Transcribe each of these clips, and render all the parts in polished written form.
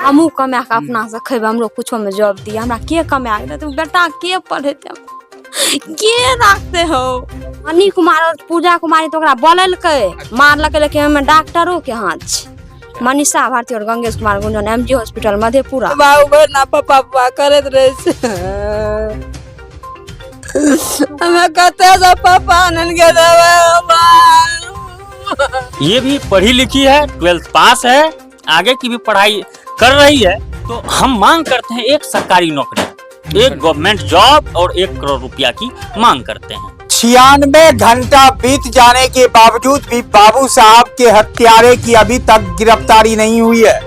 हमू कमा के अपना से खेब, हमरो कुछो में जॉब दिए, हमरा के कमा के देते, बेटा के पढ़ेते, के रखते हो। मनी कुमार और पूजा कुमारी तो बोललकै मारलकै, लेकिन हमें डॉक्टरों के हाथ छै। मनीषा भारती और गंगेश कुमार गुंजन एमजी हॉस्पिटल मधेपुरा। बाबू ना पापा करत रहे हमें कहते हैं पापा ननके ये भी पढ़ी लिखी है, 12th पास है, आगे की भी पढ़ाई कर रही है। तो हम मांग करते हैं एक सरकारी नौकरी, एक गवर्नमेंट जॉब और 1 करोड़ रुपया की मांग करते हैं। 96 घंटा बीत जाने के बावजूद भी बाबू साहब के हत्यारे की अभी तक गिरफ्तारी नहीं हुई है।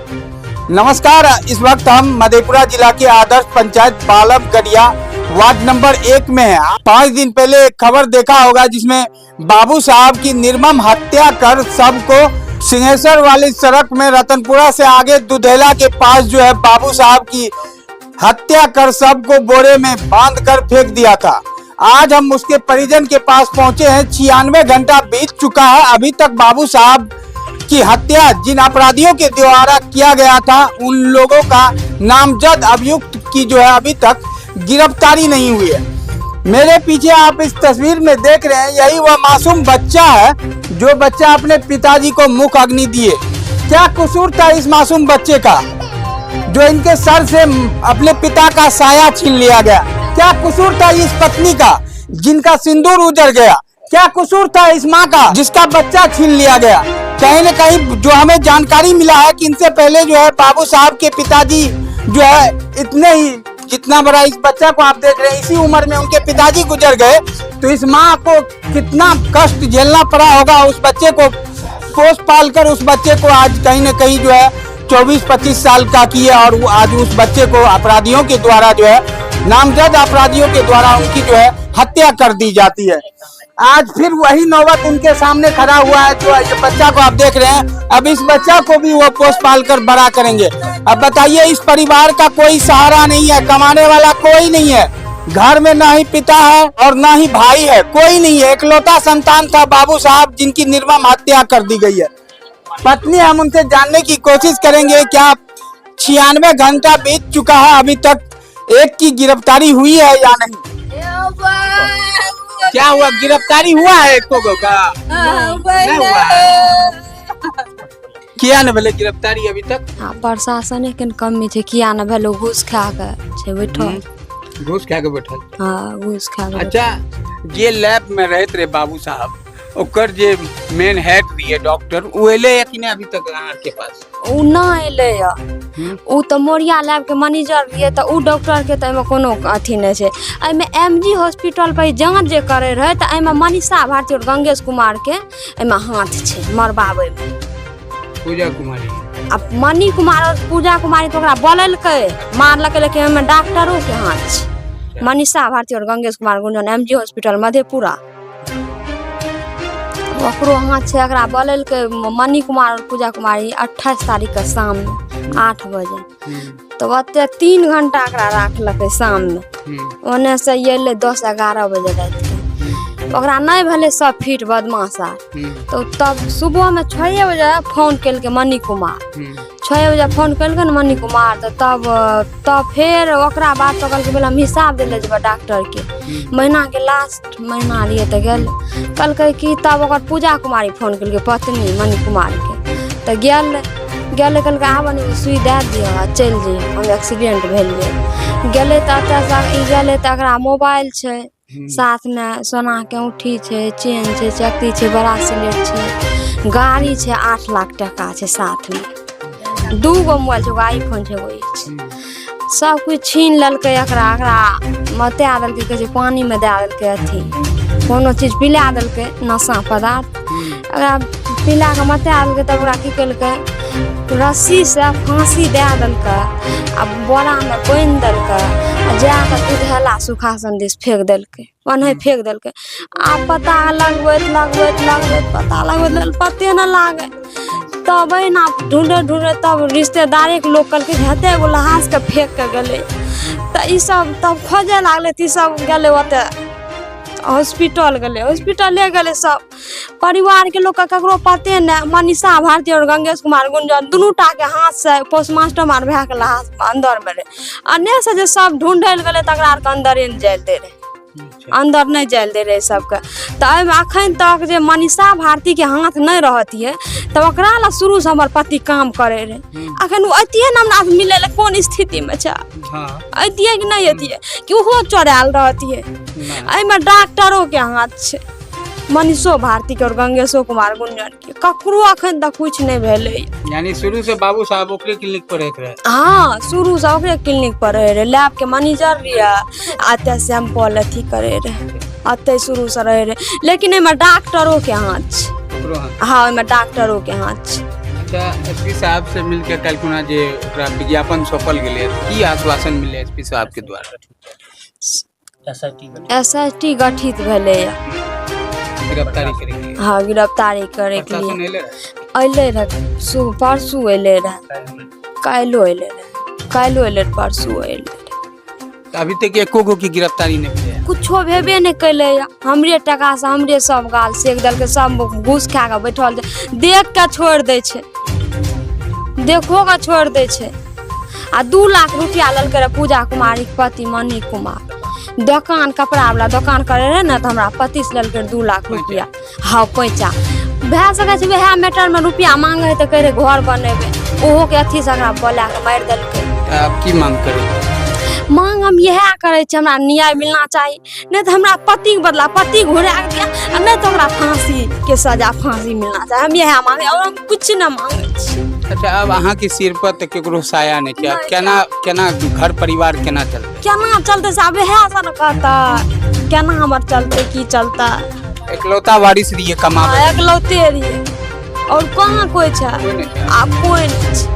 नमस्कार, इस वक्त हम मधेपुरा जिला के आदर्श पंचायत बालमगढ़िया वार्ड नंबर 1 में है। 5 दिन पहले एक खबर देखा होगा जिसमें बाबू साहब की निर्मम हत्या कर सबको सिंहेश्वर वाली सड़क में रतनपुरा से आगे दुधेला के पास जो है बाबू साहब की हत्या कर सबको बोरे में बांध कर फेंक दिया था। आज हम उसके परिजन के पास पहुंचे हैं। 96 घंटा बीत चुका है, अभी तक बाबू साहब की हत्या जिन अपराधियों के द्वारा किया गया था उन लोगों का नामजद अभियुक्त की जो है अभी तक गिरफ्तारी नहीं हुई है। मेरे पीछे आप इस तस्वीर में देख रहे हैं, यही वह मासूम बच्चा है जो बच्चा अपने पिताजी को मुख अग्नि दिए। क्या कसूर था इस मासूम बच्चे का जो इनके सर से अपने पिता का साया छीन लिया गया? क्या कसूर था इस पत्नी का जिनका सिंदूर उजड़ गया? क्या कसूर था इस माँ का जिसका बच्चा छीन लिया गया? कहीं न कहीं जो हमें जानकारी मिला है कि इनसे पहले जो है बाबू साहब के पिताजी जो है इतने ही जितना बड़ा इस बच्चा को आप देख रहे हैं इसी उम्र में उनके पिताजी गुजर गए, तो इस माँ को कितना कष्ट झेलना पड़ा होगा। उस बच्चे को पोस पाल कर उस बच्चे को आज कहीं न कहीं जो है 24-25 साल का किया और वो आज उस बच्चे को अपराधियों के द्वारा जो है नामजद अपराधियों के द्वारा उनकी जो है हत्या कर दी जाती है। आज फिर वही नौबत उनके सामने खड़ा हुआ है जो ये बच्चा को आप देख रहे हैं। अब इस बच्चा को भी वो पोस पाल कर बड़ा करेंगे। अब बताइए, इस परिवार का कोई सहारा नहीं है, कमाने वाला कोई नहीं है, घर में ना ही पिता है और ना ही भाई है, कोई नहीं है। इकलौता संतान था बाबू साहब जिनकी निर्मम हत्या कर दी गई है। पत्नी, हम उनसे जानने की कोशिश करेंगे क्या 96 घंटा बीत चुका है, अभी तक एक की गिरफ्तारी हुई है या नहीं? क्या हुआ, गिरफ्तारी हुआ है एक को का? नहीं हुआ है। किया न भले गिरफ्तारी अभी तक? हाँ, प्रशासन के कमी थे, किया न भले घूस खा के बैठल। घूस खा के बैठल? हाँ, घूस खा के। अच्छा, ये लैब में रहते रहे बाबू साहब, ओकर जे मेन हेड रही डॉक्टर उ एले या कि नहीं अभी तक आपके पास? उ ना एले या, उ तो मोरिया लैब के मैनेजर रहिए, तो उ डॉक्टर के तो कोनो अथी नहीं छै। एमे एमजी हॉस्पिटल पर जांच जे करे रहे तो एमे मनीषा भारती और गंगेश कुमार के एमे हाथ छै मरबावे में। पूजा कुमारी अब मनी कुमार और पूजा कुमारी तो बोललकै मारलकै, लेकिन हमें डॉक्टरों के हाथ छै। मनीषा भारती और गंगेश कुमार गुंजन एमजी हॉस्पिटल मधेपुरा ओकरो हाथ छै। एकरा बोललकै मनी कुमार और पूजा कुमारी 28 तारीख के शाम में 8 बजे, तो ओते 3 घंटा एकरा राखलकै शाम में। ओने से अयलै 10-11 बजे रात के, ओकरा नहीं भले 100 फीट बदमाशा, तो तब सुबह में 6 बजे फोन केलकै मनी कुमार। 6 बजे फोन केलकै न मनी कुमार, तो तब फिर ओकरा बाद तो कहलकै बोला हम हिसाब दिले जेबै डॉक्टर के, महीना के लास्ट महीना लिए तो गेल। कहलकै कि तब ओकर पूजा कुमारी फोन केलकै पत्नी मनी कुमार के, तो गेल कहलकै आब सुई दे दियो आ चलि जइयो, हम एक्सीडेंट भेल गेलै। तो एतऽ गेलै तो एकरा मोबाइल छै साथ में, सोना के औंठी छै, चेन छै, चक्की छै, बड़ा सिलेट छै, गाड़ी छै, 8 लाख टका छै साथ में, 2 गो मोबाइल छै, आईफोन छै, वही छै। सब कुछ छीन लेलकै एकरा मता देलकै, कहै छै पानी में दे देलकै, अथी कोनो चीज पिला देलकै नशा पदार्थ, एकरा पिला के मता देलकै। तब ओकरा की केलकै रस्सी से फांसी दे देलकै, आ बोरा में बांधि देलकै, आ जाके दुधेला सुखासन दिस फेंक देलकै, ओनहे फेंक देलकै। आब पता लगबैत पता लगबैत पते न लागे, तब ना ढूंढे तब रिश्तेदारे के लोग कहलकै हेते एगो लहास के फेंक के गेलै। तो ई सब तब खोजे लागले, ई सब गेले ओते हॉस्पिटल गले, हॉस्पिटल ले गले सब परिवार के लोग का ककरो पते न। मनीषा भारती और गंगेश कुमार गुंजन दुनू टा के हाथ से पोस्टमास्टर मार भए के अंदर में रहे। अन्य से जे सब ढूंढल गले तकरा के अंदर न जाइल दे रहे, अंदर नहीं जाइल दे रहे सबके। तो अखन तक जे मनीषा भारती के हाथ नहीं रहती तब ओकरा ला शुरू से हमर पति काम करे रहे। अखन वो अतिये न हमरा मिले ले कौन स्थिति में छै, अतिये कि नहीं अतिये कि ओहो चोरायल रहती है। एमे डॉक्टरों के हाथ छै, मनीषो भारती के और गंगेशो कुमार गुंजन के, ककरो अखन तक कुछ नहीं भेले। यानी शुरू से बाबू साहब ओकरे क्लिनिक पर रहे। हाँ, शुरू से ओकरे क्लिनिक पर रहे, लैब के मैनेजर रहे, आते सैंपल अथी करे रहे, आते शुरू से रहे। लेकिन एमे डॉक्टरों के हाथ छै। हाँ, एमे डॉक्टरों के हाथ छै। अच्छा, एसपी साहब से मिलके कलकुना जे ओकरा विज्ञापन सौंपल गेले, की आश्वासन मिले एसपी साहब के द्वारा? एसआईटी गठित भेले, गिरफ्तारी करेंगे। हाँ, गिरफ्तारी करे के लिए अले रहे, परसू अले रहे, काल्हो अले रहे, काल्हो अले परसू अले। अभी तक एको गो की गिरफ्तारी नहीं भेले, कुछो भेबे नहीं कैले। हमरे टका से हमरे सब गाल सेक दल के सब घूस खा के बैठल छै, देख के छोड़ दे छै, देखो के छोड़ दे छै। आ 2 लाख रुपया लल करे पूजा कुमारी के पति मनी कुमार, दुकान कपड़ा वाला दुकान करे रहे ना, तो हमरा पति से लल कर 2 लाख रुपया। हाँ, पैसा भए सके छै वह मैटर में रुपया मांगे तो कहे घर बनेबे, ओहो के अथी से हमरा बोला के मार देलकै। आप की मांग करे? मांग हम यह करे छै, हमरा न्याय मिलना चाहिए, नहीं तो हमरा पति के बदला पति घुरा दिया, नहीं तो हमरा फांसी के सजा, फांसी मिलना चाहिए। हम यह मांगे और हम कुछ न मांगे छी। अच्छा, अब अहाँ के सिर पर तो केकरो साया नहीं छै, केना घर परिवार केना चलते? केना चलते साहब, वह से न कहता केना हमर चलते, की चलता। एकलौता वारिस रहिए कमावे। हाँ, एकलौते रहिए और कहाँ कोई छै, आप कोई नहीं छै।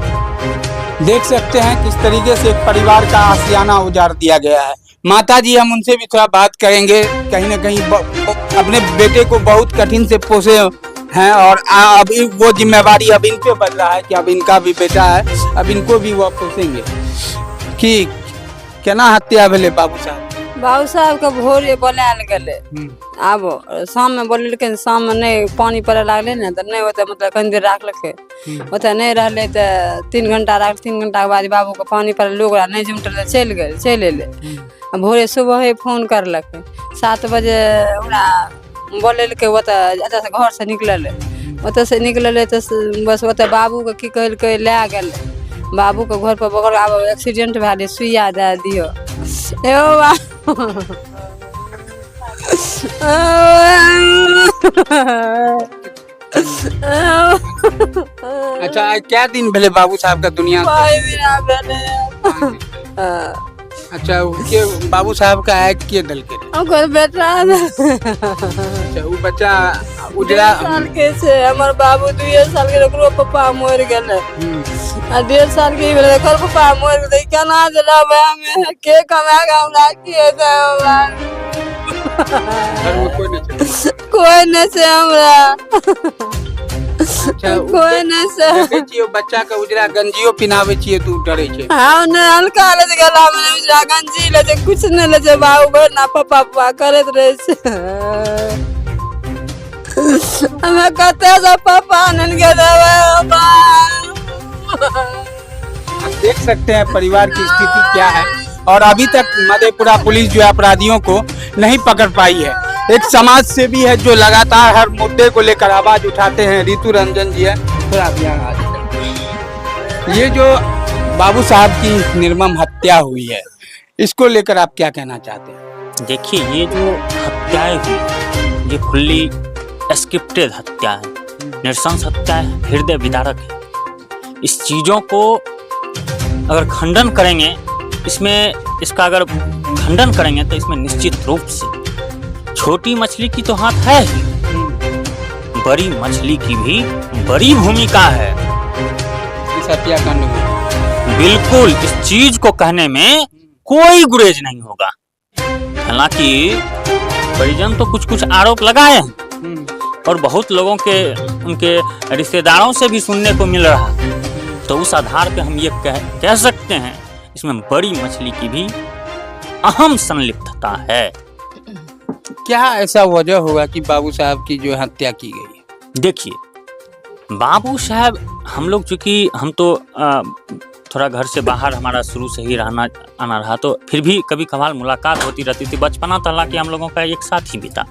देख सकते हैं किस तरीके से एक परिवार का आशियाना उजाड़ दिया गया है। माता जी, हम उनसे भी थोड़ा बात करेंगे। कहीं ना कहीं अपने बेटे को बहुत कठिन से पोसे हैं और अभी वो जिम्मेवारी अब इन पे बन रहा है कि अब इनका भी बेटा है, अब इनको भी वो पोसेंगे। कि केना हत्या भेले बाबू साहब? बाबू साहब के भोरे बोलायल गेले, आबो शाम में बोललकै, शाम में नहीं पानी पड़े लागले ने, तो नहीं होते मतलब कनी देर राखलकै, ओते नहीं रहले तो 3 घंटा राख, 3 घंटा के बाद बाबू के पानी पड़े, लोग नहीं जुमटल, चल गए, चल एले। भोरे सुबह ही फोन करलकै, 7 बजे हमरा बोललकै, ओते से घर से निकलल, ओते से निकलल तो बस ओते बाबू के की कहलकै ले गेलै, बाबू के घर पर बगल आब एक्सीडेंट भेले, सुइया दे दियो। अच्छा, क्या दिन भेले बाबू साहब का दुनिया? अच्छा, के बाबू साहब का आग के दल के बेटा। अच्छा, वो बच्चा उजड़ा साल के छे, हमर बाबू 2 साल के, ओकरो पापा मर गेले, आ 1.5 साल के भेले, ओकर पापा मर गेले। केना जलाबे हमें, के कमाएगा हमरा, के देबा? घर में कोई नहीं छे हमरा। अच्छा, कोई नहीं से देखे छियो बच्चा के उजरा गंजियो पिनावे छिए, तू डरे छे? हाँ, ने हल्का ले जे गला में उजरा गंजी ले जे, कुछ नहीं ले जे, बाबू घर ना पापा करत रहे छे। हमें कते से पापा नन के देबे। आप देख सकते हैं परिवार की स्थिति क्या है, और अभी तक मधेपुरा पुलिस जो है अपराधियों को नहीं पकड़ पाई है। एक समाज सेवी है जो लगातार हर मुद्दे को लेकर आवाज उठाते हैं, रितु रंजन जी है। थोड़ा आप यहाँ आ जाइए। ये जो बाबू साहब की निर्मम हत्या हुई है, इसको लेकर आप क्या कहना चाहते हैं? देखिए, ये जो हत्याएं हुई, ये खुली स्क्रिप्टेड हत्या है, नृशंस हत्या है, हृदय विदारक है। इस चीजों को अगर खंडन करेंगे, इसका अगर खंडन करेंगे तो इसमें निश्चित रूप से छोटी मछली की तो हाथ है ही, बड़ी मछली की भी बड़ी भूमिका है इस हत्याकांड में। बिल्कुल, इस चीज को कहने में कोई गुरेज नहीं होगा। हालांकि परिजन तो कुछ आरोप लगाए हैं और बहुत लोगों के, उनके रिश्तेदारों से भी सुनने को मिल रहा है, तो उस आधार पे हम ये कह सकते हैं इसमें बड़ी मछली की भी अहम संलिप्तता है। क्या ऐसा वजह होगा कि बाबू साहब की जो हत्या की गई है? देखिए, बाबू साहब, हम लोग चूंकि हम तो थोड़ा घर से बाहर हमारा शुरू से ही रहना आना रहा, तो फिर भी कभी कभार मुलाकात होती रहती थी। बचपना तो हालांकि हम लोगों का एक साथ ही बीता,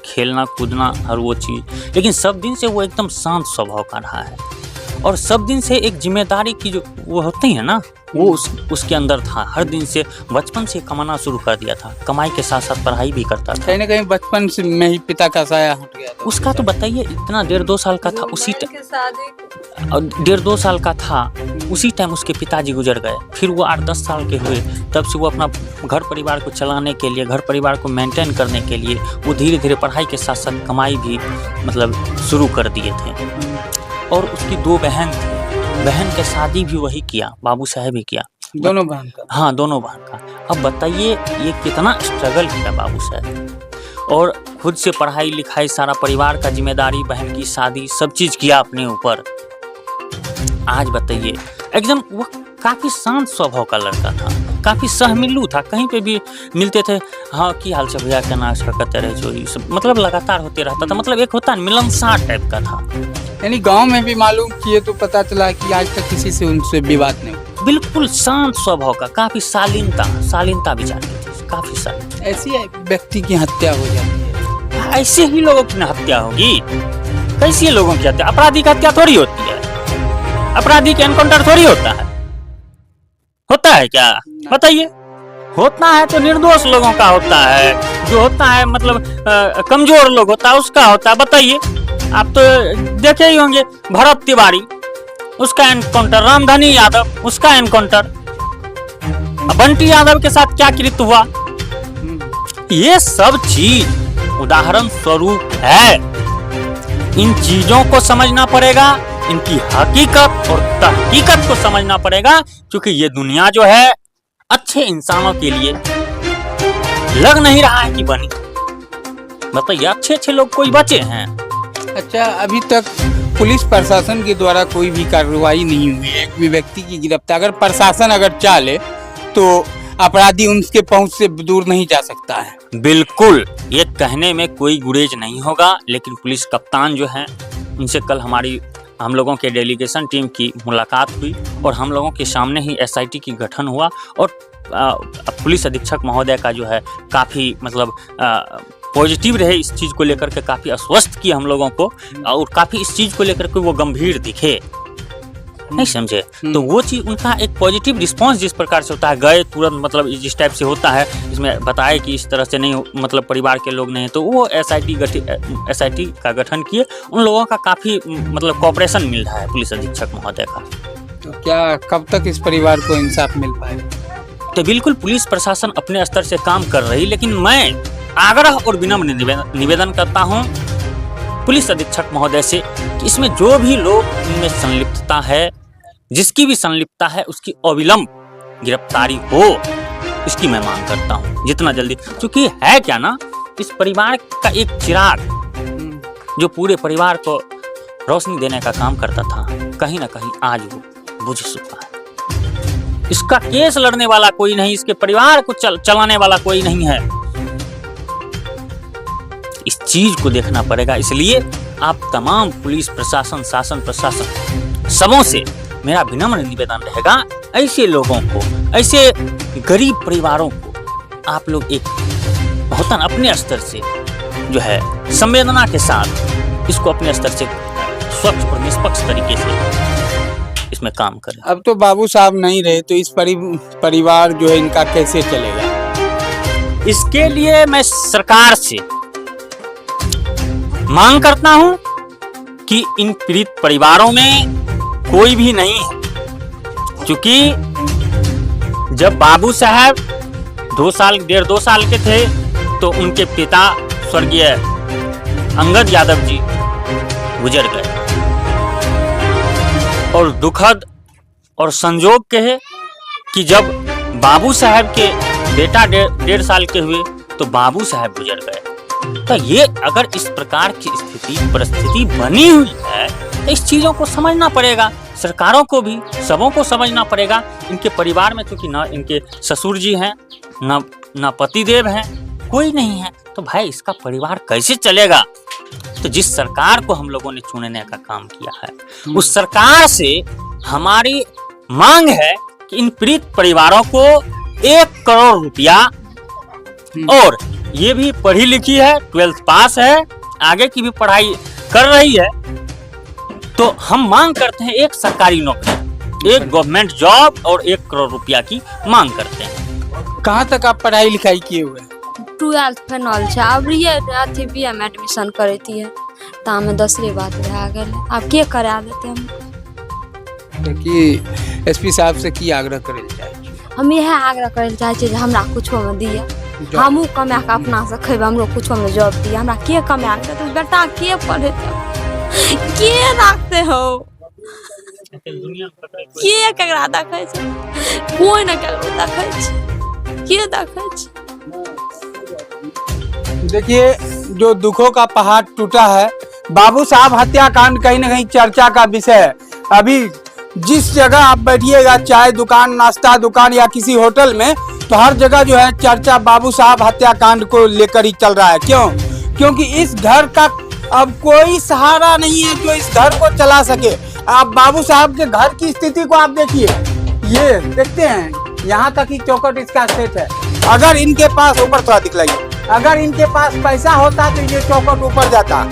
खेलना कूदना हर वो चीज़, लेकिन सब दिन से वो एकदम शांत स्वभाव का रहा है। और सब दिन से एक जिम्मेदारी की जो वो होती है ना, वो उसके अंदर था। हर दिन से बचपन से कमाना शुरू कर दिया था, कमाई के साथ साथ पढ़ाई भी करता था। कहीं ना कहीं बचपन से में ही पिता का साया हट गया था। उसका तो बताइए, इतना 1.5-2 साल का था, उसी शादी 1.5-2 साल का था, उसी टाइम उसके पिताजी गुजर गए। फिर वो 8-10 साल के हुए, तब से वो अपना घर परिवार को चलाने के लिए, घर परिवार को मेंटेन करने के लिए वो धीरे धीरे पढ़ाई के साथ साथ कमाई भी मतलब शुरू कर दिए थे। और उसकी 2 बहन थी, बहन के शादी भी वही किया, बाबू साहब ही किया। दोनों बहन का? हाँ, दोनों बहन का। अब बताइए ये कितना स्ट्रगल किया बाबू साहब, और खुद से पढ़ाई लिखाई, सारा परिवार का जिम्मेदारी, बहन की शादी, सब चीज किया अपने ऊपर। आज बताइए, एकदम वो काफी शांत स्वभाव का लड़का था, काफी सहमिलू था। कहीं पे भी मिलते थे, हाँ की हाल चाल भैया, क्या नाश्ता करते रहे, जो सब मतलब लगातार होते रहता था। मतलब एक होता है मिलनसार टाइप का था। यानी गांव में भी मालूम किए तो पता चला कि आज तक किसी से उनसे विवाद नहीं हुआ। बिल्कुल शांत स्वभाव का, काफी शालीनता विचार की थी, काफी शालीन। ऐसी व्यक्ति की हत्या हो जाती है? ऐसे ही लोगों की हत्या होगी? कैसे लोगों की हत्या? अपराधी की हत्या थोड़ी होती है, अपराधी के एनकाउंटर थोड़ी होता है क्या? बताइए। होता है तो निर्दोष लोगों का होता है, जो होता है मतलब कमजोर लोग होता है उसका होता है। बताइए, आप तो देखे ही होंगे, भरत तिवारी उसका एनकाउंटर, रामधनी यादव उसका एनकाउंटर, बंटी यादव के साथ क्या कृत्य हुआ। ये सब चीज उदाहरण स्वरूप है। इन चीजों को समझना पड़ेगा, इनकी हकीकत और तहकीकत को समझना पड़ेगा, क्योंकि ये दुनिया जो है अच्छे इंसानों के लिए लग नहीं रहा है कि बनी। बताइए, अच्छे लोग कोई बचे हैं? अच्छा, अभी तक पुलिस प्रशासन के द्वारा कोई भी कार्रवाई नहीं हुई है एक भी व्यक्ति की गिरफ्तार। अगर प्रशासन चाहे तो अपराधी उनके पहुंच से दूर नहीं जा सकता है। बिल्कुल, ये कहने में कोई गुरेज नहीं होगा। लेकिन पुलिस कप्तान जो है, उनसे कल हम लोगों के डेलीगेशन टीम की मुलाकात हुई, और हम लोगों के सामने ही SIT की गठन हुआ। और पुलिस अधीक्षक महोदय का जो है काफ़ी मतलब पॉजिटिव रहे इस चीज़ को लेकर के, काफ़ी आश्वस्त किया हम लोगों को, और काफ़ी इस चीज़ को लेकर के वो गंभीर दिखे, नहीं समझे। तो वो चीज़ उनका एक पॉजिटिव रिस्पांस जिस प्रकार से होता है, गए तुरंत, मतलब जिस टाइप से होता है, इसमें बताए कि इस तरह से नहीं, मतलब परिवार के लोग नहीं, तो वो SIT का गठन किए। उन लोगों का काफ़ी मतलब कोऑपरेशन मिल रहा है पुलिस अधीक्षक महोदय का। तो क्या कब तक इस परिवार को इंसाफ मिल पाएगा? तो बिल्कुल पुलिस प्रशासन अपने स्तर से काम कर रही, लेकिन मैं आग्रह और विनम्र निवेदन करता हूँ पुलिस अधीक्षक महोदय से कि इसमें जो भी लोग इनमें संलिप्तता है, जिसकी भी संलिप्तता है, उसकी अविलंब गिरफ्तारी हो, इसकी मैं मांग करता हूँ जितना जल्दी। क्योंकि है क्या ना, इस परिवार का एक चिराग जो पूरे परिवार को रोशनी देने का काम करता था, कहीं ना कहीं आज वो बुझ चुका है। इसका केस लड़ने वाला कोई नहीं, इसके परिवार को चलाने वाला कोई नहीं है। इस चीज को देखना पड़ेगा। इसलिए आप तमाम पुलिस प्रशासन, शासन प्रशासन सबों से मेरा विनम्र निवेदन रहेगा, ऐसे लोगों को, ऐसे गरीब परिवारों को आप लोग एक बहुत अपने स्तर से जो है संवेदना के साथ इसको अपने स्तर से स्वच्छ और निष्पक्ष तरीके से इसमें काम करें। अब तो बाबू साहब नहीं रहे, तो इस परिवार जो है इनका कैसे चलेगा? इसके लिए मैं सरकार से मांग करता हूं कि इन पीड़ित परिवारों में कोई भी नहीं है, क्योंकि जब बाबू साहब 1.5-2 साल के थे तो उनके पिता स्वर्गीय अंगद यादव जी गुजर गए, और दुखद और संजोग के है कि जब बाबू साहब के बेटा 1.5 साल के हुए तो बाबू साहब गुजर गए। तो ये अगर इस प्रकार की परिस्थिति बनी हुई है, तो इस चीजों को समझना पड़ेगा, सरकारों को भी, सबों को समझना पड़ेगा। इनके परिवार में क्योंकि ना इनके ससुर जी हैं, ना पतिदेव हैं, कोई नहीं है, तो भाई इसका परिवार कैसे चलेगा? तो जिस सरकार को हम लोगों ने चुनने का काम किया है, उस सरकार से हमारी मांग है कि इन पीड़ित परिवारों को 1 करोड़ रुपया, और ये भी पढ़ी लिखी है, 12th पास है, आगे की भी पढ़ाई कर रही है, तो हम मांग करते हैं एक सरकारी नौकरी, एक गवर्नमेंट जॉब और 1 करोड़ रुपया की मांग करते हैं। कहाँ तक आप पढ़ाई लिखाई किए हुए हैं? 12th फाइनल छै, अब ये अथी बीए में एडमिशन करती है, तामे 10वीं बात भए गेल, आब के करा देते हम? कि एसपी साहब से की आग्रह करे जाए? हम यह आग्रह करे चाहे छी जे हमरा कुछो में दिए, हमहू कमा के अपना से खेब, हमरो कुछो में जॉब दिए, हमरा के कमा के तो बेटा के पढ़ेते, के राखते हो, के ककरा देखै छै, कोई न ककरो देखै छै, के देखै छै? देखिए, जो दुखों का पहाड़ टूटा है, बाबू साहब हत्याकांड कहीं न कहीं चर्चा का विषय है। अभी जिस जगह आप बैठिएगा, चाय दुकान, नाश्ता दुकान या किसी होटल में, तो हर जगह जो है चर्चा बाबू साहब हत्याकांड को लेकर ही चल रहा है। क्यों? क्योंकि इस घर का अब कोई सहारा नहीं है जो इस घर को चला सके। आप बाबू साहब के घर की स्थिति को आप देखिए, ये देखते हैं, यहाँ तक ही चौखट इसका सेट है। अगर इनके पास, ऊपर थोड़ा दिखलाइए, अगर इनके पास पैसा होता तो ये चौखट ऊपर जाता।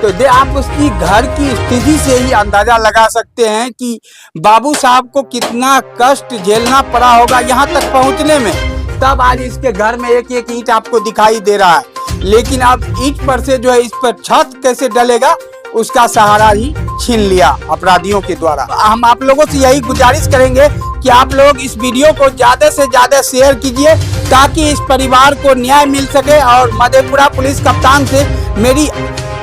तो आप उसकी घर की स्थिति से ही अंदाजा लगा सकते हैं कि बाबू साहब को कितना कष्ट झेलना पड़ा होगा यहाँ तक पहुँचने में। तब आज इसके घर में एक एक ईंट आपको दिखाई दे रहा है, लेकिन अब ईंट पर से जो है इस पर छत कैसे डलेगा उसका सहारा ही छीन लिया अपराधियों के द्वारा। हम आप लोगों से यही गुजारिश करेंगे कि आप लोग इस वीडियो को ज्यादा से ज्यादा शेयर कीजिए ताकि इस परिवार को न्याय मिल सके। और मधेपुरा पुलिस कप्तान से मेरी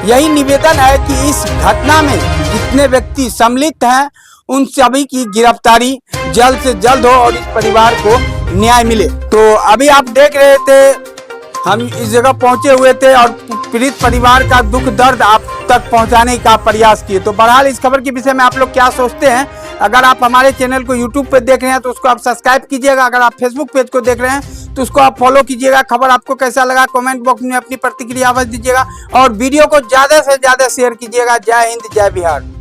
यही निवेदन है कि इस घटना में जितने व्यक्ति सम्मिलित हैं उन सभी की गिरफ्तारी जल्द से जल्द हो और इस परिवार को न्याय मिले। तो अभी आप देख रहे थे, हम इस जगह पहुंचे हुए थे और पीड़ित परिवार का दुख दर्द आप तक पहुंचाने का प्रयास किए। तो बहरहाल इस खबर के विषय में आप लोग क्या सोचते हैं? अगर आप हमारे चैनल को यूट्यूब पे देख रहे हैं तो उसको आप सब्सक्राइब कीजिएगा। अगर आप फेसबुक पेज को देख रहे हैं तो उसको आप फॉलो कीजिएगा। खबर आपको कैसा लगा कमेंट बॉक्स में अपनी प्रतिक्रिया अवश्य दीजिएगा और वीडियो को ज्यादा से ज्यादा शेयर कीजिएगा। जय हिंद, जय बिहार।